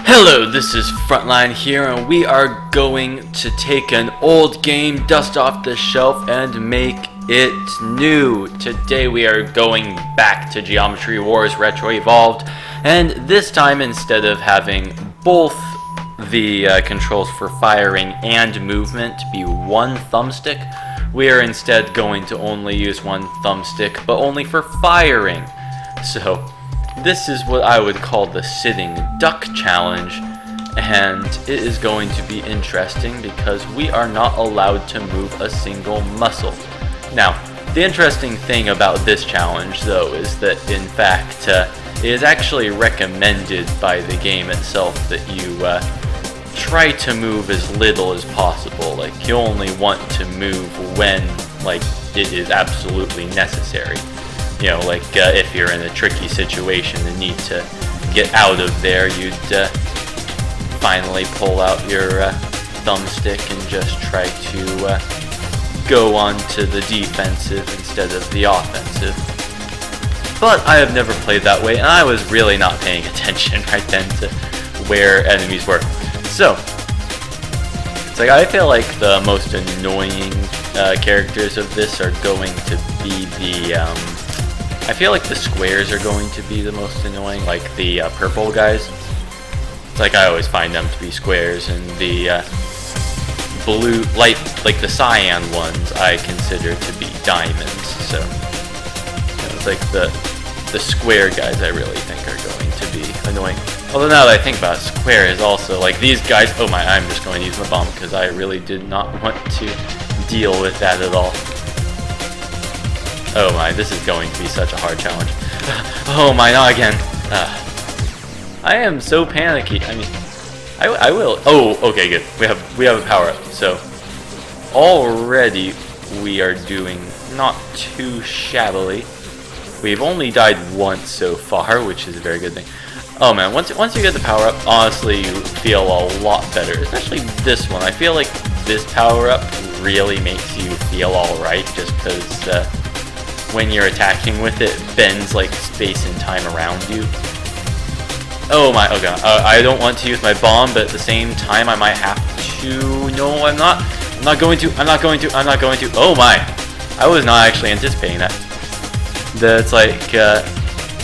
Hello, this is Frontline here, and we are going to take an old game, dust off the shelf, and make it new. Today we are going back to Geometry Wars Retro Evolved, and this time instead of having both the controls for firing and movement be one thumbstick, we are instead going to only use one thumbstick, but only for firing. So this is what I would call the sitting duck challenge, and it is going to be interesting because we are not allowed to move a single muscle. Now, the interesting thing about this challenge though is that in fact it is actually recommended by the game itself that you try to move as little as possible. Like, you only want to move when it is absolutely necessary. You know, if you're in a tricky situation and need to get out of there, you'd finally pull out your thumbstick and just try to go on to the defensive instead of the offensive. But I have never played that way, and I was really not paying attention right then to where enemies were. So, it's like I feel like the most annoying characters of this are going to be the I feel like the squares are going to be the most annoying, like the purple guys. It's like I always find them to be squares, and the blue, like the cyan ones, I consider to be diamonds. So it's like the square guys I really think are going to be annoying. Although now that I think about it, square is also like these guys. Oh my! I'm just going to use my bomb because I really did not want to deal with that at all. Oh my, this is going to be such a hard challenge. Oh my, not again. I am so panicky. I mean, I will. Oh, okay, good. We have a power up. So already we are doing not too shabbily. We've only died once so far, which is a very good thing. Oh man, once you get the power up, honestly, you feel a lot better. Especially this one. I feel like this power up really makes you feel all right, just because. When you're attacking with it, bends like space and time around you. Oh my, okay, I don't want to use my bomb, but at the same time I might have to. No, I'm not going to. Oh my, I was not actually anticipating that. That's like,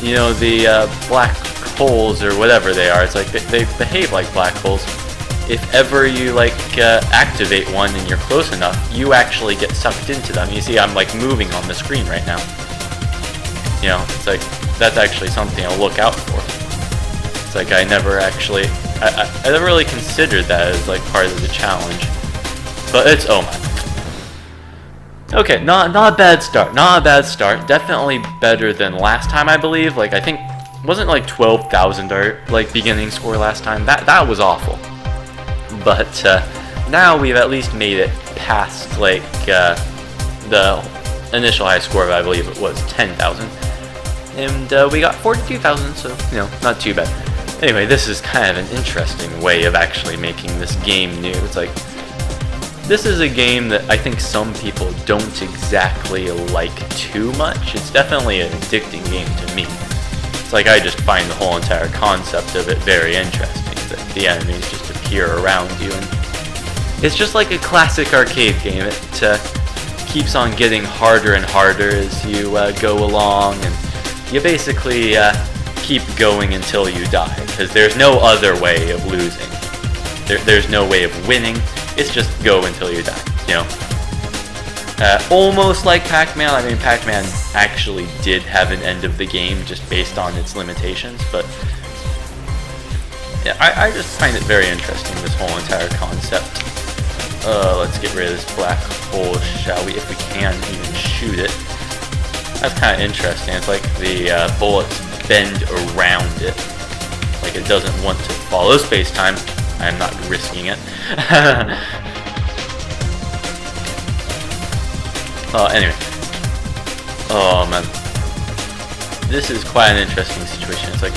you know, the black holes or whatever they are. It's like they behave like black holes. If ever you activate one and you're close enough, you actually get sucked into them. You see, I'm moving on the screen right now. You know, it's like that's actually something I'll look out for. It's like I never actually, I never really considered that as part of the challenge. But it's, oh my. Okay, not a bad start. Not a bad start. Definitely better than last time, I believe. I think wasn't 12,000 our beginning score last time. That was awful. But now we've at least made it past the initial high score, I believe it was 10,000, and we got 42,000, so not too bad. Anyway, this is kind of an interesting way of actually making this game new. It's like this is a game that I think some people don't exactly like too much. It's definitely an addicting game to me. It's like I just find the whole entire concept of it very interesting. That the enemies just appear around you, and it's just like a classic arcade game. It keeps on getting harder and harder as you go along, and you basically keep going until you die, because there's no other way of losing. There's no way of winning. It's just go until you die, you know. Almost like Pac-Man. I mean, Pac-Man actually did have an end of the game just based on its limitations, but yeah, I just find it very interesting, this whole entire concept. Let's get rid of this black hole, shall we? If we can even shoot it. That's kind of interesting. It's like the bullets bend around it. Like it doesn't want to follow space-time. I'm not risking it. Anyway. Oh man. This is quite an interesting situation. It's like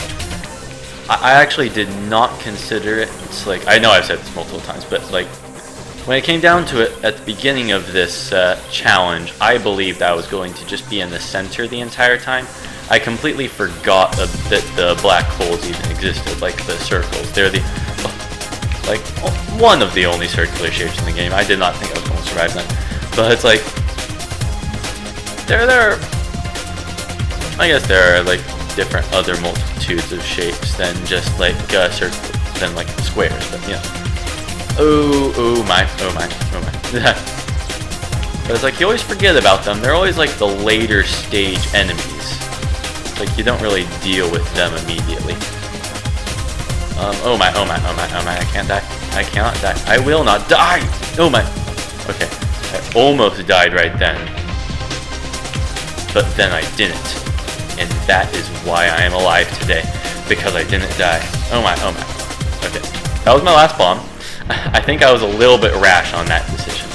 I actually did not consider it. It's like, I know I've said this multiple times, but when it came down to it at the beginning of this challenge, I believed I was going to just be in the center the entire time. I completely forgot that the black holes even existed, like the circles. They're the, like, one of the only circular shapes in the game. I did not think I was going to survive them. But it's like, I guess there are like different other multitudes of shapes than just like circles, than like squares, but yeah. Oh my. But it's like you always forget about them. They're always like the later stage enemies. It's like you don't really deal with them immediately. Oh my, I can't die. I cannot die. I will not die! Oh my. Okay. I almost died right then. But then I didn't. And that is why I am alive today. Because I didn't die. Oh my. Okay. That was my last bomb. I think I was a little bit rash on that decision.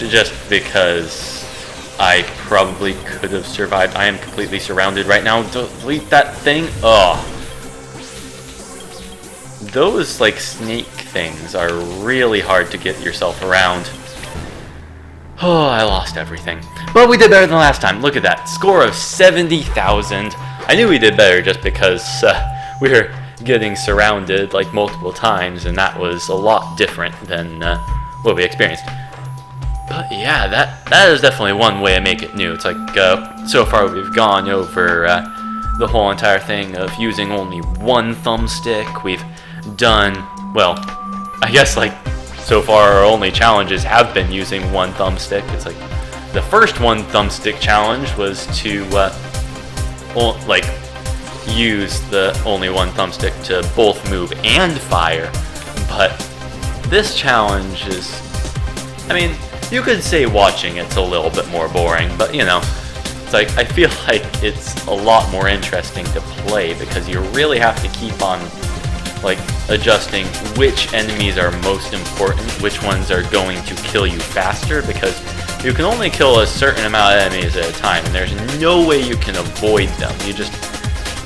Just because I probably could have survived. I am completely surrounded right now. Delete that thing. Ugh. Those like snake things are really hard to get yourself around. Oh, I lost everything. But we did better than last time. Look at that. Score of 70,000. I knew we did better just because we were getting surrounded like multiple times, and that was a lot different than what we experienced. But yeah, that is definitely one way to make it new. It's like, so far we've gone over the whole entire thing of using only one thumbstick. We've done, well, I guess like so far our only challenges have been using one thumbstick. It's like the first one thumbstick challenge was to like use the only one thumbstick to both move and fire. But this challenge is, I mean, you could say watching it's a little bit more boring, but you know, it's like I feel like it's a lot more interesting to play because you really have to keep on like adjusting which enemies are most important, which ones are going to kill you faster, because you can only kill a certain amount of enemies at a time and there's no way you can avoid them. You just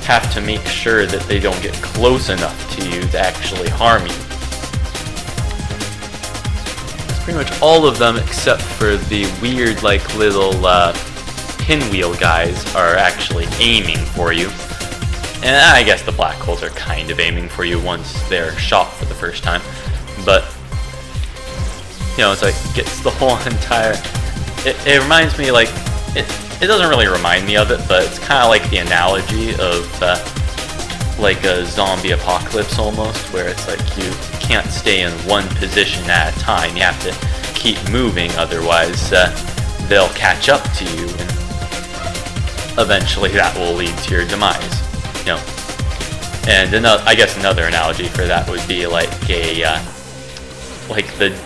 have to make sure that they don't get close enough to you to actually harm you. It's pretty much all of them except for the weird like little pinwheel guys are actually aiming for you. And I guess the black holes are kind of aiming for you once they're shot for the first time. But, you know, it's like, gets the whole entire... It reminds me, like, it doesn't really remind me of it, but it's kind of like the analogy of, like a zombie apocalypse almost, where it's like you can't stay in one position at a time. You have to keep moving, otherwise they'll catch up to you, and eventually that will lead to your demise. You know, and I guess another analogy for that would be like a like the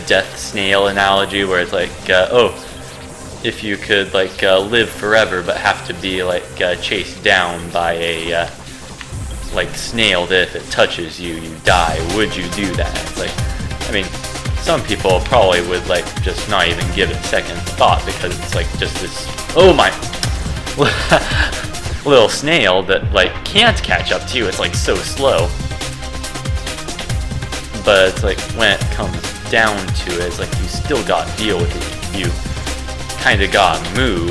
death snail analogy, where it's like oh, if you could like live forever but have to be like chased down by a like snail that if it touches you you die, would you do that? It's like, I mean, some people probably would like just not even give it second thought because it's like just this, oh my little snail that like can't catch up to you. It's like so slow. But it's like when it comes down to it, it's like you still got to deal with it. You kind of got to move.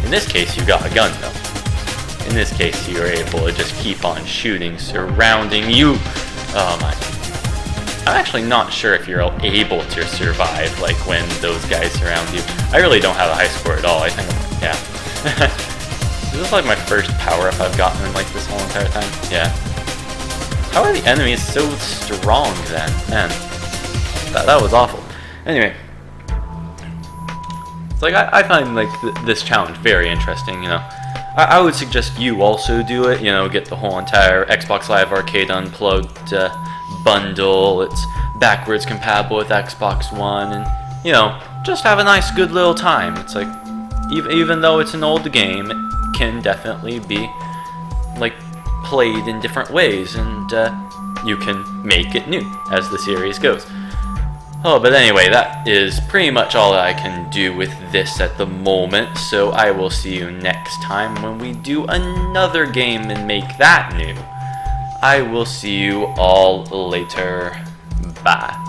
In this case, you got a gun though. In this case, you're able to just keep on shooting, surrounding you. Oh my. I'm actually not sure if you're able to survive like when those guys surround you. I really don't have a high score at all. I think, yeah. Is this like my first power-up I've gotten in like this whole entire time? Yeah. How are the enemies so strong then? Man, that was awful. Anyway, it's like I find like this challenge very interesting. You know, I would suggest you also do it. You know, get the whole entire Xbox Live Arcade Unplugged bundle. It's backwards compatible with Xbox One, and you know, just have a nice, good little time. It's like even though it's an old game, can definitely be like played in different ways, and you can make it new as the series goes. Oh, but anyway, that is pretty much all that I can do with this at the moment, so I will see you next time when we do another game and make that new. I will see you all later. Bye.